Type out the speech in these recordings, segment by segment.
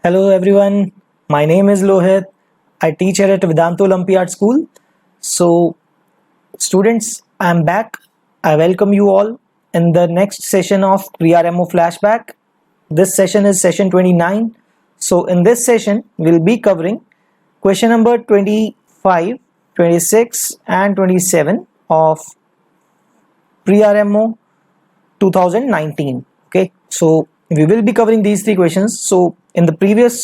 Hello everyone, my name is Lohit. I teach here at Vedanta Olympiad School. So, students, I'm back. I welcome you all in the next session of PRMO Flashback. This session is session 29. So, in this session, we'll be covering question number 25, 26, and 27 of PRMO 2019. Okay, so we will be covering these three questions. So in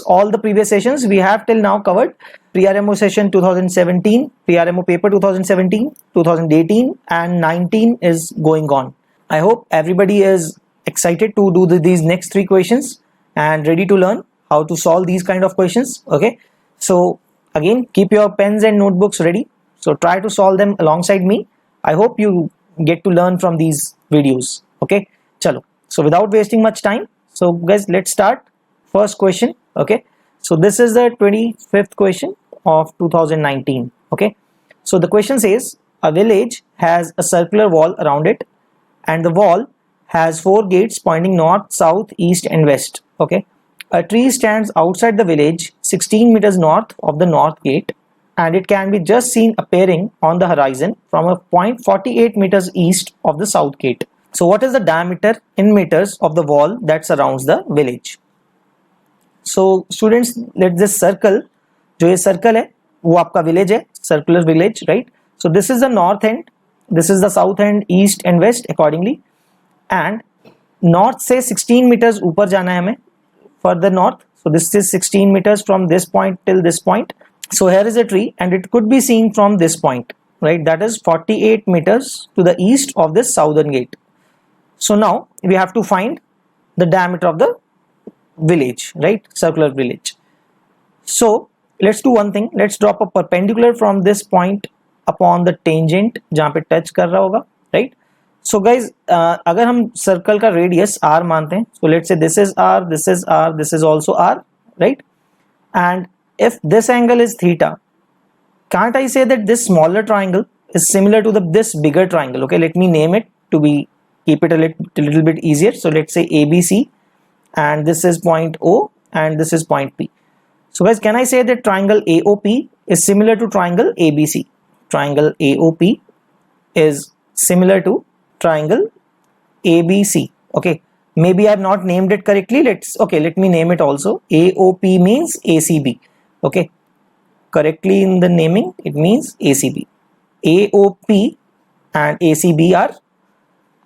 all the previous sessions we have till now covered PRMO session 2017, PRMO paper 2017, 2018 and 19 is going on. I hope everybody is excited to do these next three questions and ready to learn how to solve these kind of questions. Okay, so again, keep your pens and notebooks ready, so try to solve them alongside me. I hope you get to learn from these videos. Okay, chalo. So without wasting much time, so guys, let's start. First question. Okay, so this is the 25th question of 2019. Okay, so the question says a village has a circular wall around it, and the wall has four gates pointing north, south, east and west. Okay, a tree stands outside the village 16 meters north of the north gate, and it can be just seen appearing on the horizon from a point 48 meters east of the south gate. So what is the diameter in meters of the wall that surrounds the village? So students, let this circle, जो ये circle है वो आपका village है, circular village, right? So this is the north end, this is the south end, east and west accordingly, and north से 16 meters ऊपर जाना है हमें further north. So this is 16 meters from this point till this point. So here is a tree and it could be seen from this point, right? That is 48 meters to the east of this southern gate. So now we have to find the diameter of the village, right? Circular village. So let's do one thing. Let's drop a perpendicular from this point upon the tangent जहाँ पे touch कर रहा होगा, right? So guys, अगर हम circle का radius r मानते हैं, so let's say this is r, this is r, this is also r, right? And if this angle is theta, can't I say that this smaller triangle is similar to this bigger triangle? Okay, let me name it to keep it a little bit easier. So let's say ABC, and this is point O and this is point P. So guys, can I say that triangle AOP is similar to triangle ABC? Triangle AOP is similar to triangle ABC. Okay, maybe I have not named it correctly. Let me name it also. AOP means ACB. Okay, correctly in the naming it means ACB. AOP and ACB are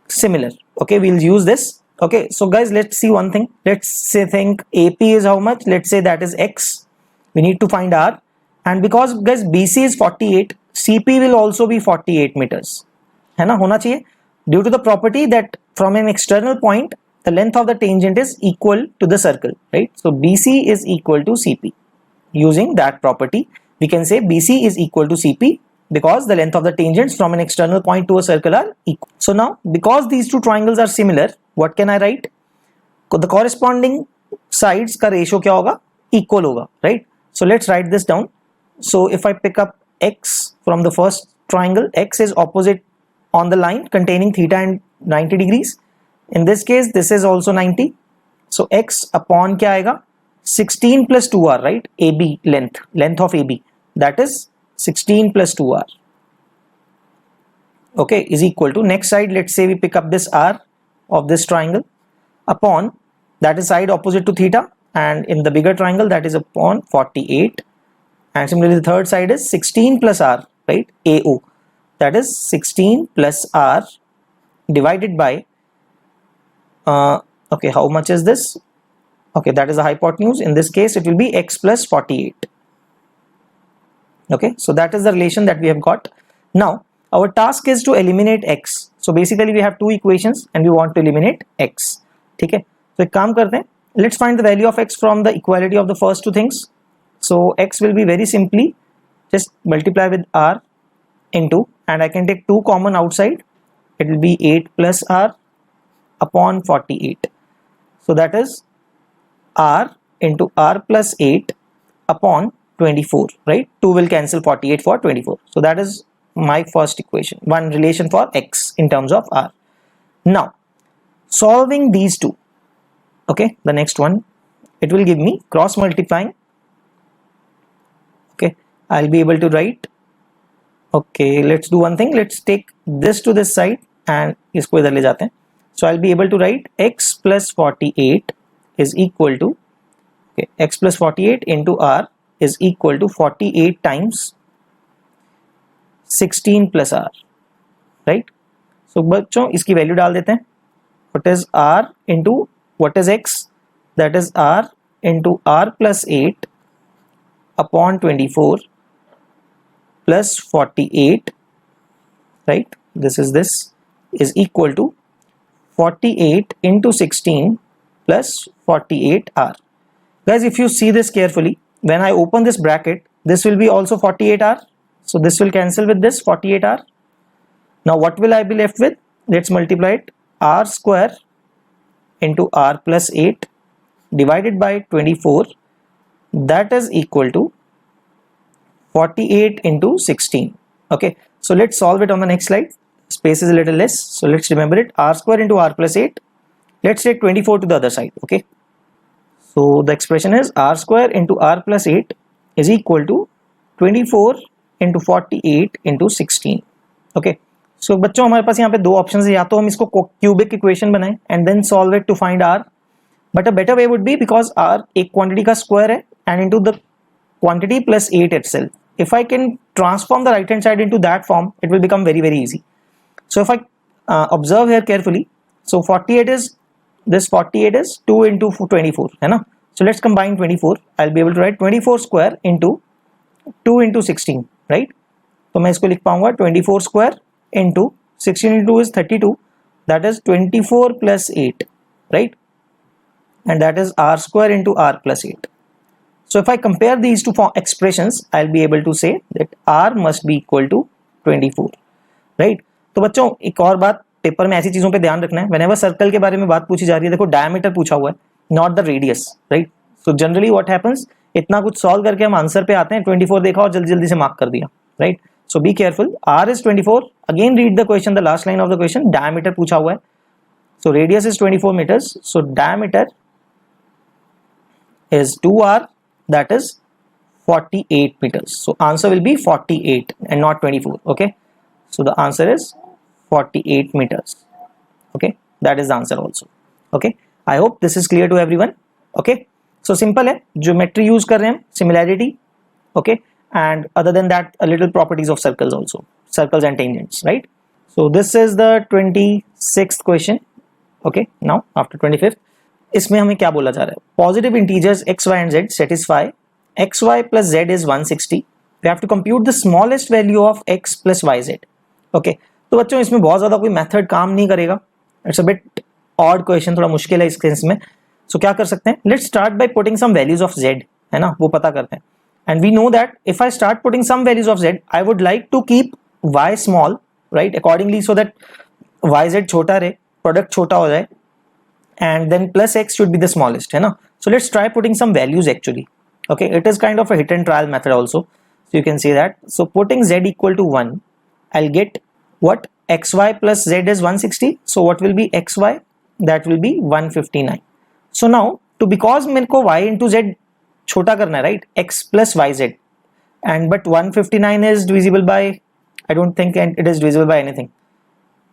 similar. Okay, we'll use this. Okay, so guys, let's see one thing. Let's say think AP is how much? Let's say that is X. We need to find R, and because guys BC is 48, CP will also be 48 meters. है ना, होना चाहिए. Due to the property that from an external point the length of the tangent is equal to the circle, right? So BC is equal to CP. Using that property, we can say BC is equal to CP because the length of the tangents from an external point to a circle are equal. So now, because these two triangles are similar, what can I write? The corresponding sides का ratio क्या होगा? Equal होगा, right? So let's write this down. So if I pick up X from the first triangle, X is opposite on the line containing theta and 90 degrees. In this case, this is also 90. So X upon क्या आएगा? 16 plus 2r, right? AB length of AB, that is 16 plus 2r. Okay, is equal to, next side, let's say we pick up this r of this triangle upon, that is side opposite to theta, and in the bigger triangle that is upon 48, and similarly the third side is 16 plus r, right? AO, that is 16 plus r divided by okay, how much is this? Okay, that is the hypotenuse. In this case it will be X plus 48. Okay, so that is the relation that we have got. Now our task is to eliminate X. So basically we have two equations and we want to eliminate X. ठीक है, तो एक काम करते हैं. Let's find the value of X from the equality of the first two things. So X will be very simply just multiply with R into, and I can take 2 common outside. It will be 8 plus R upon 48. So that is R into R plus 8 upon 24, right? 2 will cancel 48 for 24. So that is my first equation, one relation for X in terms of R. Now solving these two, okay, the next one, it will give me cross multiplying. Okay, I'll be able to write, okay, let's do one thing, let's take this to this side and इसको इधर ले जाते हैं. So I'll be able to write x plus 48 is equal to, okay, x plus 48 into r is equal to 48 times 16 plus r, right? So बच्चों इसकी value डाल देते हैं. What is r into what is x? That is r into r plus 8 upon 24 plus 48, right? This is equal to 48 into 16 plus 48r. Guys, if you see this carefully, when I open this bracket, this will be also 48r. So this will cancel with this 48r. Now what will I be left with? Let's multiply it. R square into r plus 8 divided by 24, that is equal to 48 into 16. Okay, so let's solve it on the next slide. Space is a little less, so let's remember it. R square into r plus 8. Let's take 24 to the other side. Okay, so the expression is r square into r plus 8 is equal to 24 into 48 into 16. Okay, so बच्चों हमारे पास यहाँ पे दो options है, या तो हम इसको क्यूबिक इक्वेशन बनाएं and then solve it to find r, but a better way would be, because r एक क्वांटिटी का स्क्वायर है and into the quantity plus 8 itself. If I can transform the right hand side into that form, it will become very easy. So if I observe here carefully, so 48 is, this 48 is 2 into 24 है ना. So let's combine 24. I'll be able to write 24 square into 2 into 16, right? तो मैं इसको लिख पाऊंगा 24 square into 16 into 2 is 32, that is 24 plus 8, right? And that is r square into r plus 8. So if I compare these two expressions, I'll be able to say that r must be equal to 24, right? तो बच्चों एक और बात, paper में ऐसी चीजों पे ध्यान रखना है. whenever सर्कल के बारे में बात पूछी जा रही है, देखो डायमीटर पूछा हुआ है, not the radius, right? So generally what happens, इतना कुछ सॉल्व करके हम आंसर पे आते हैं, 24 देखा और जल्दी से मार्क कर दिया, right? So be careful. r is 24. Again read the question, the last line of the question. Diameter पूछा हुआ है, so radius is 24 meters, so diameter is 2r, that is 48 meters. So answer will be 48 and not 24. Okay, so the answer is 48 meters. Okay, that is the answer also. Okay, I hope this is clear to everyone. Okay, so simple है, geometry use कर रहे हैं, similarity. Okay, and other than that a little properties of circles also, circles and tangents, right? So this is the 26th question. Okay, now after 25th, इसमें हमें क्या बोला जा रहा है? Positive integers x, y and z satisfy x, y plus z is 160. We have to compute the smallest value of x plus y, z. Okay, तो बच्चों इसमें बहुत ज़्यादा कोई मेथड काम नहीं करेगा. It's a bit odd question, थोड़ा मुश्किल है इस केस में. सो क्या कर सकते हैं? Let's start by putting some values of z, है ना, वो पता करते हैं. And we know that if I start putting some values of z, I would like to keep y small, right, accordingly, so that y z छोटा रहे, product छोटा हो जाए, and then plus x should be the smallest, है ना. So let's try putting some values actually. Okay, it is kind of a hit and trial method also, so you can see that. So putting z equal to 1, I'll get what? xy plus z is 160, so what will be xy? That will be 159. So now to, because मेरे को y into z छोटा करना है, right, x plus yz, and but 159 is divisible by, I don't think it is divisible by anything,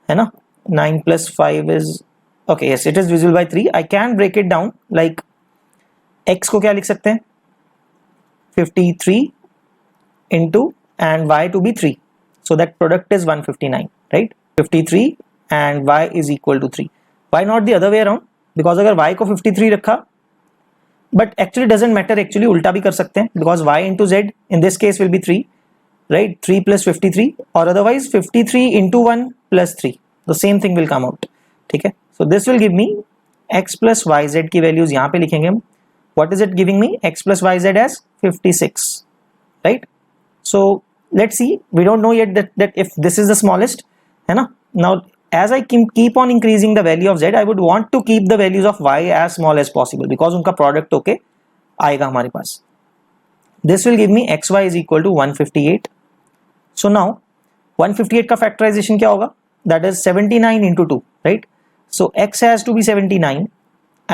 है ना. 9 plus 5 is, okay, yes, it is divisible by 3. I can break it down like x को क्या लिख सकते हैं? 53 into and y to be 3, so that product is 159, right? 53 and y is equal to 3. Why not the other way around? Because अगर y को 53 रखा, but actually doesn't matter, actually उल्टा भी कर सकते हैं, because y into z in this case will be 3, right? 3 plus 53, or otherwise 53 into 1 plus 3, the same thing will come out. ठीक है, so this will give me x plus yz की values यहाँ पे लिखेंगे हम. What is it giving me? X plus yz as 56, right? So let's see, we don't know yet that if this is the smallest, है ना. Now as I keep on increasing the value of z, I would want to keep the values of y as small as possible, because उनका product okay आएगा हमारे पास. This will give me xy is equal to 158. So now 158 का factorization क्या होगा? That is 79 into 2, right? So x has to be 79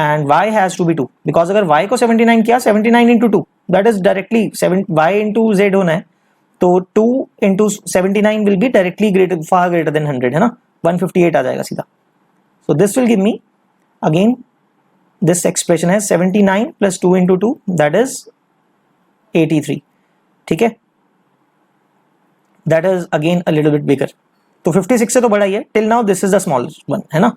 and y has to be 2 because अगर y को 79 किया 79 into 2 that is directly 7 y into z होना है तो 2 into 79 will be directly far greater than 100 है ना 158 आ जाएगा सीधा. So this will give me again this expression है 79 plus 2 into 2 that is 83. ठीक है, that is again a little bit bigger. तो 56 से तो बड़ा ही है. Till now this is the smallest one है ना.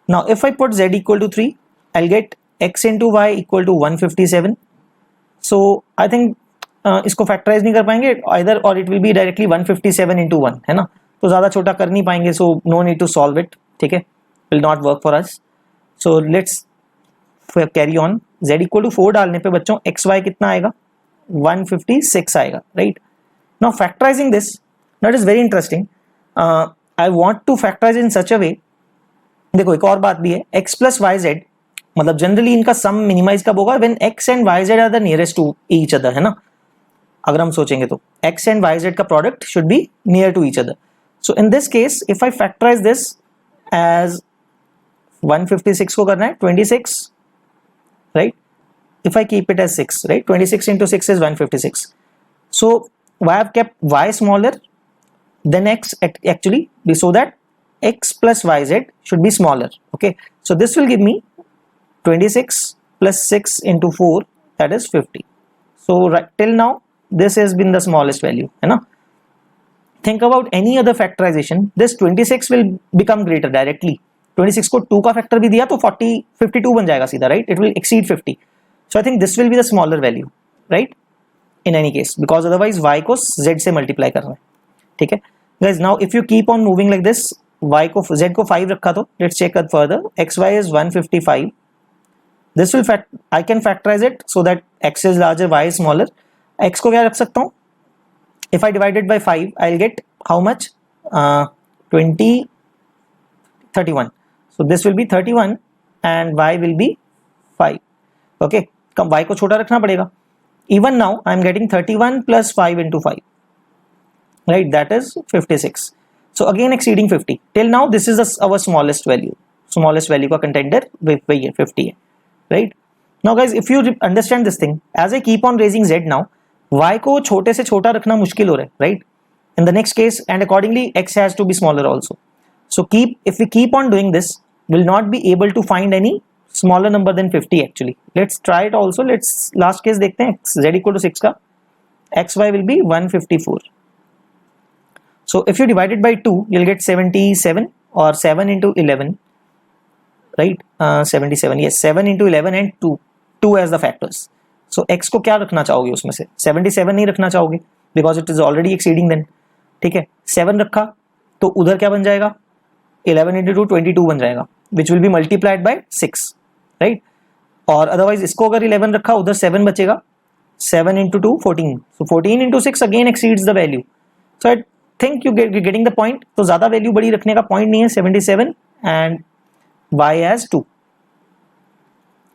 Now if I put z equal to 3 I'll get x into y equal to 157. So I think इसको factorise नहीं कर पाएंगे either or it will be directly 157 into 1 है ना, तो ज़्यादा छोटा कर नहीं पाएंगे. So no need to solve it. ठीक है, will not work for us. So let's carry on. z equal to 4 डालने पे बच्चों xy कितना आएगा 156 आएगा. Right, now factorizing this, that is very interesting. I want to factorize in such a way. देखो एक और बात भी है, x plus yz मतलब जनरली इनका सम मिनिमाइज कब होगा when x and yz are the nearest to each other है ना. अगर हम सोचेंगे तो x एंड yz का product should be near to each other. So in this case if I factorise this as 156 को करना है 26, right, if I keep it as 6, right, 26 into 6 is 156. So I have kept y smaller than x actually so that x plus yz should be smaller. Okay, so this will give me 26 plus 6 into 4, that is 50. So right till now this has been the smallest value है ना. Think about any other factorization, this 26 will become greater directly. 26 को 2 का factor भी दिया तो 52 बन जाएगा सीधा, right, it will exceed 50. So I think this will be the smaller value, right, in any case, because otherwise y को z से multiply करना है. ठीक है guys, now if you keep on moving like this, y को z को 5 रखा तो let's check it further. xy is 155. This will I can factorize it so that x is larger, y is smaller. x को क्या रख सकता हूँ, if I divide it by 5 I'll get how much 31. So this will be 31 and y will be 5. Okay, come y को छोटा रखना पड़ेगा. Even now I am getting 31 plus 5 into 5, right, that is 56. So again exceeding 50. Till now this is our smallest value. Smallest value का contender वही है 50 है, right. Now guys, if you understand this thing, as I keep on raising z now, y को छोटे से छोटा रखना मुश्किल हो रहा है, right, in the next case, and accordingly x has to be smaller also. So if we keep on doing this, we'll not be able to find any smaller number than 50 actually. Let's try it also. Let's last case देखते हैं. z equal to 6 का xy will be 154. So if you divide it by 2 you'll get 77 or 7 into 11, right, 77, yes, 7 into 11 and 2 as the factors. So x को क्या रखना चाहोगे उसमें से, 77 नहीं रखना चाहोगे because it is already exceeding then. ठीक है, 7 रखा तो उधर क्या बन जाएगा 11 into 2 22 बन जाएगा which will be multiplied by 6, right. और अदरवाइज इसको अगर 11 रखा उधर 7 बचेगा, 7 into 2 14. So 14 into 6 again exceeds the value. So I think you getting the point. तो ज़्यादा वैल्यू बड़ी रखने का पॉइंट नहीं है. 77 and y as 2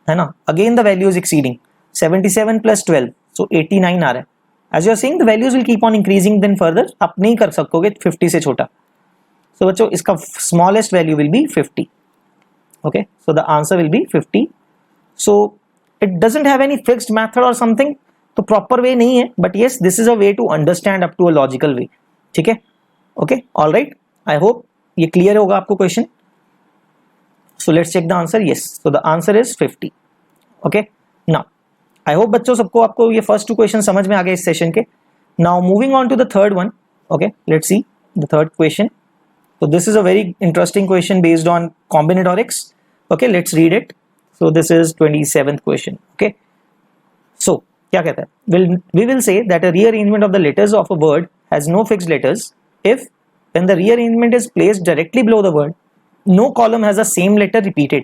है ना. Again the value is exceeding 77 plus 12, so 89 आ रहा है. As you are seeing the values will keep on increasing then further. आप नहीं कर सकोगे 50 से छोटा. So बच्चों इसका smallest value will be 50. Okay, so the answer will be 50. So it doesn't have any fixed method or something, तो proper way नहीं है, but yes this is a way to understand up to a logical way. ठीक है, okay, all right, I hope ये clear होगा आपको question. So let's check the answer. Yes, so the answer is 50. Okay, now I hope बच्चों सबको आपको ये first 2 questions समझ में आ गए इस session के. Now moving on to the third one. Okay, let's see the third question. So this is a very interesting question based on combinatorics. Okay, let's read it. So this is 27th question. Okay, so क्या कहता है, we will say that a rearrangement of the letters of a word has no fixed letters if when the rearrangement is placed directly below the word no column has the same letter repeated.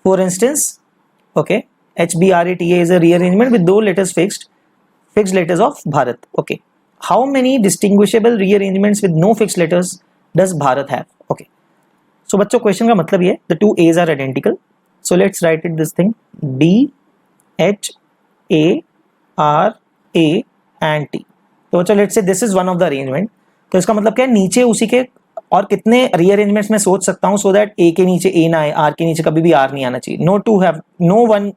For instance, okay, HBRATA is a rearrangement with no letters fixed letters of Bharat. Okay, how many distinguishable rearrangements with no fixed letters does Bharat have? Okay, so बच्चों question का मतलब ये, the two A's are identical. So let's write it this thing, D H A R A and T. तो बच्चों let's say this is one of the arrangement. तो इसका मतलब क्या है, नीचे उसी के और कितने रीअरेंजमेंट्स में सोच सकता हूं सो दैट ए के नीचे ए ना आए, आर के नीचे कभी भी आर नहीं आना चाहिए. No one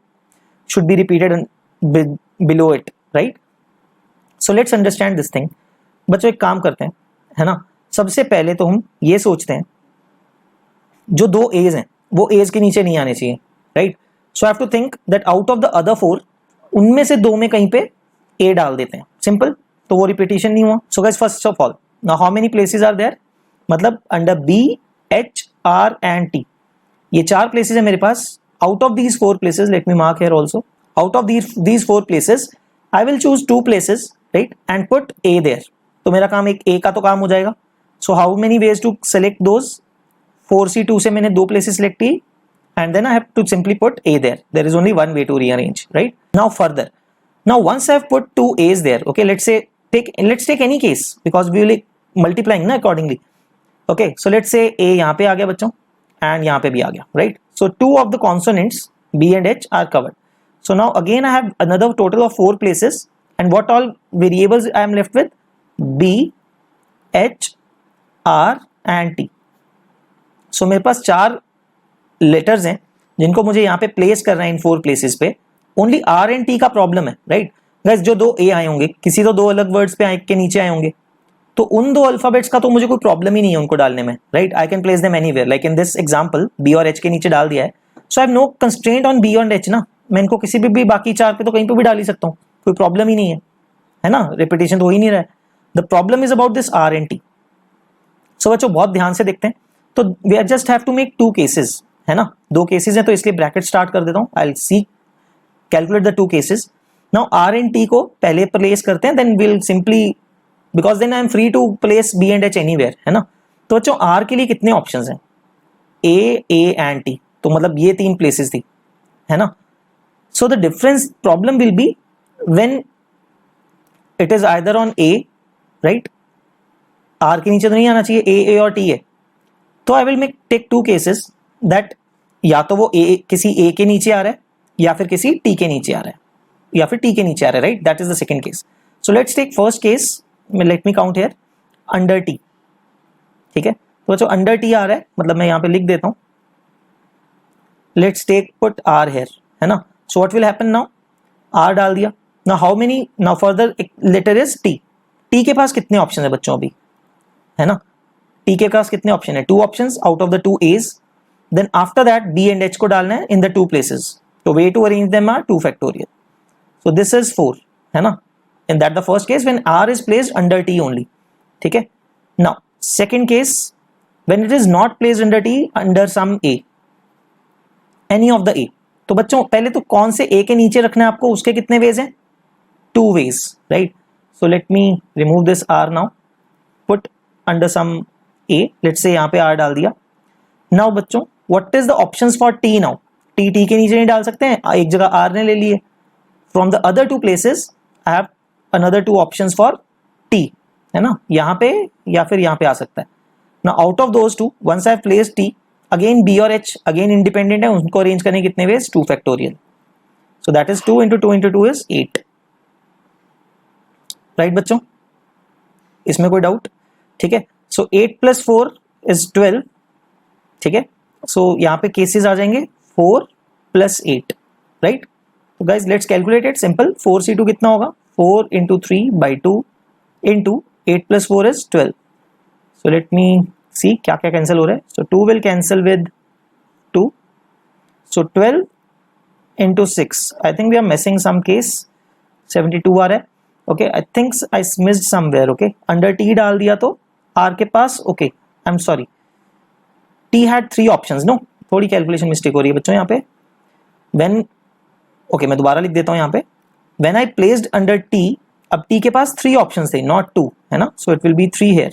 should be repeated below it, right. So let's understand this thing. बच्चों एक काम करते हैं, है ना. सबसे पहले तो हम ये सोचते हैं जो दो एज हैं वो एज के नीचे नहीं आने चाहिए, right. So I have to think that out of the other 4 उनमें से 2 में कहीं पे ए डाल देते हैं, सिंपल. तो वो रिपीटिशन नहीं हुआ. So guys first of all now how many places are there, मतलब under B H R and T ये 4 प्लेसेस है मेरे पास. Out of these 4 places, let me mark here also, out of these 4 places I will choose 2 places, right, and put A there. तो मेरा काम एक A का तो काम हो जाएगा. So how many ways to select those? 4C2 से मैंने 2 places select की and then I have to simply put A there. There is only one way to rearrange, right? Now further, now once I have put 2 A's there, okay, let's take any case because we will multiplying ना accordingly. Okay, so let's say A यहाँ पे आ गया बच्चों and यहाँ पे भी आ गया, right? So 2 of the consonants B and H are covered. So now again I have another total of 4 places and what all variables I am left with? B, H, R and T. So मेरे पास 4 letters हैं जिनको मुझे यहाँ पे place करना है इन 4 places पे. Only R and T का प्रॉब्लम है, राइट. गाइस जो 2 A आए होंगे किसी तो 2 अलग वर्ड्स पे के नीचे आए होंगे, तो उन 2 अल्फाबेट्स का तो मुझे कोई प्रॉब्लम ही नहीं है उनको डालने में, right. I can place them anywhere, like in this example B और H के नीचे डाल दिया है. So I have no constraint on B और H ना, मैं इनको किसी भी बाकी 4 पे तो कहीं पे भी डाल ही सकता हूँ, कोई प्रॉब्लम ही नहीं है ना. रिपीटेशन तो हो ही नहीं रहा है. The problem is about this R and T. So बच्चों बहुत ध्यान से देखते हैं. तो we just have to make 2 cases, है ना. 2 केसेस हैं तो इसलिए ब्रैकेट स्टार्ट कर देता हूँ. I will see calculate the 2 cases. Now R and T को पहले प्लेस करते हैं, then will simply because then I am free to place B and H anywhere, है ना. तो बच्चों R के लिए कितने ऑप्शंस हैं? A एंड T, तो मतलब ये 3 प्लेसेस थी, है ना. So the difference problem will be when it is either on A, right? R के नीचे तो नहीं आना चाहिए, A और T है. तो I will take 2 cases that या तो वो किसी A के नीचे आ रहा है या फिर किसी T के नीचे आ रहा है या फिर T के नीचे आ रहा है, right? That is the second case. So let's take first case. Let me count here. Under T. ठीक है. तो जो under T आ रहा है मतलब मैं यहाँ पे लिख देता हूँ. Let's take put R here, है ना. So what will happen now? R डाल दिया. Now how many? Now further letter is T. T के पास कितने ऑप्शन है बच्चों अभी, है ना. T के पास कितने ऑप्शन है? 2 options out of the 2 A's. Then after that B and H को डालना है in the 2 places. So way to arrange them are 2 factorial. So this is 4, है ना. In that the first case when R is placed under T only. ठीक है. Now second case when it is not placed under T, under some A, any of the A. तो बच्चों पहले तो कौन से A के नीचे रखना है आपको, उसके कितने वेज हैं? 2 ways, right. So let me remove this R now, put under some A. Let's say यहाँ पे R डाल दिया. नाउ बच्चों what is the options for T now? T के नीचे नहीं डाल सकते हैं, एक जगह R ने ले लिए. From the other 2 places I have another 2 options for T, है ना. यहाँ पे या फिर यहाँ पे आ सकता है. Now out of those 2 ones I have placed T, again B और H अगेन इंडिपेंडेंट है, उनको अरेंज करने कितने ways? 2 factorial. So that is 2 into 2 into 2 is 8, right बच्चों. इसमें कोई डाउट? ठीक है. सो 8 plus 4 is 12, ठीक है. सो यहाँ पे केसेस आ जाएंगे 4 plus 8, राइट. तो guys let's calculate it simple. 4C2 कितना होगा? 4 into 3 by 2 into 8 plus 4 is 12. So let me see क्या क्या कैंसिल हो रहा है. सो 2 will cancel with 2. So 12 into 6. I think we are missing some case. 72 आ रहा है. Okay, I think I missed somewhere. Okay, under T डाल दिया तो R के पास. Okay, I'm sorry. T had 3 options. No, थोड़ी कैलकुलेशन मिस्टेक हो रही है बच्चों यहाँ पे. When okay, मैं दोबारा लिख देता हूँ यहाँ पे. When I placed under T, अब T के पास 3 options थे, not 2, है ना. So it will be 3 here.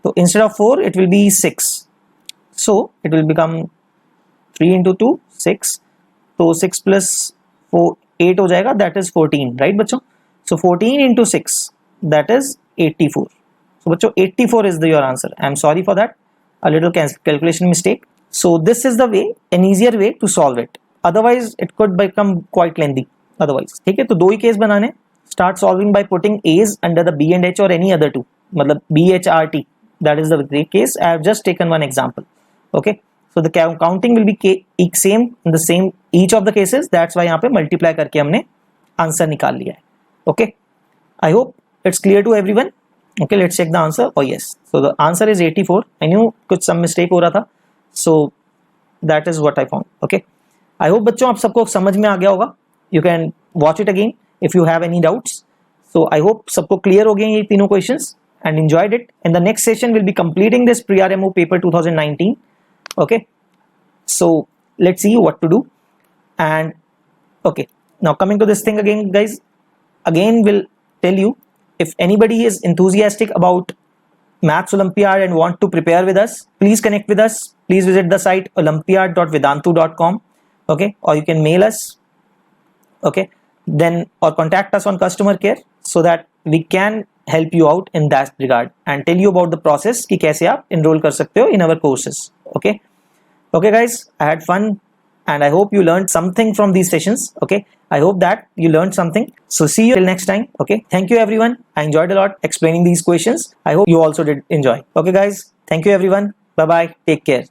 So instead of 4, it will be 6. So it will become 3 into 2, 6. तो 6 plus 4, 8 हो जाएगा. That is 14, right बच्चों. So 14 into 6, that is 84. So बच्चों 84 is your answer. I am sorry for that. A little calculation mistake. So this is the way, an easier way to solve it. Otherwise it could become quite lengthy. Otherwise, ठीक है. तो 2 ही case बनाने. Start solving by putting A's under the B and H or any other 2. मतलब B, H, R, T. that is the case. I have just taken one example. Okay, so the counting will be same in the same each of the cases. That's why यहाँ पे multiply करके हमने answer निकाल लिया है. Okay, I hope it's clear to everyone. Okay, let's check the answer. Oh yes, so the answer is 84. I knew कुछ some mistake हो रहा था, so that is what I found. Okay, I hope बच्चों आप सबको समझ में आ गया होगा. You can watch it again if you have any doubts. So I hope सबको clear हो गए ये तीनों questions and enjoyed it. In the next session we'll be completing this pre-RMO paper 2019. Okay, so let's see what to do. And okay, now coming to this thing again, guys, again we'll tell you, if anybody is enthusiastic about Maths Olympiad and want to prepare with us, please connect with us. Please visit the site olympiad.vedantu.com. Okay, or you can mail us. Okay, then or contact us on customer care so that we can help you out in that regard and tell you about the process कि कैसे आप enroll कर सकते हो in our courses. Okay, okay guys, I had fun and I hope you learned something from these sessions. Okay, I hope that you learned something. So see you till next time. Okay, thank you everyone. I enjoyed a lot explaining these questions. I hope you also did enjoy. Okay guys, thank you everyone. Bye bye, take care.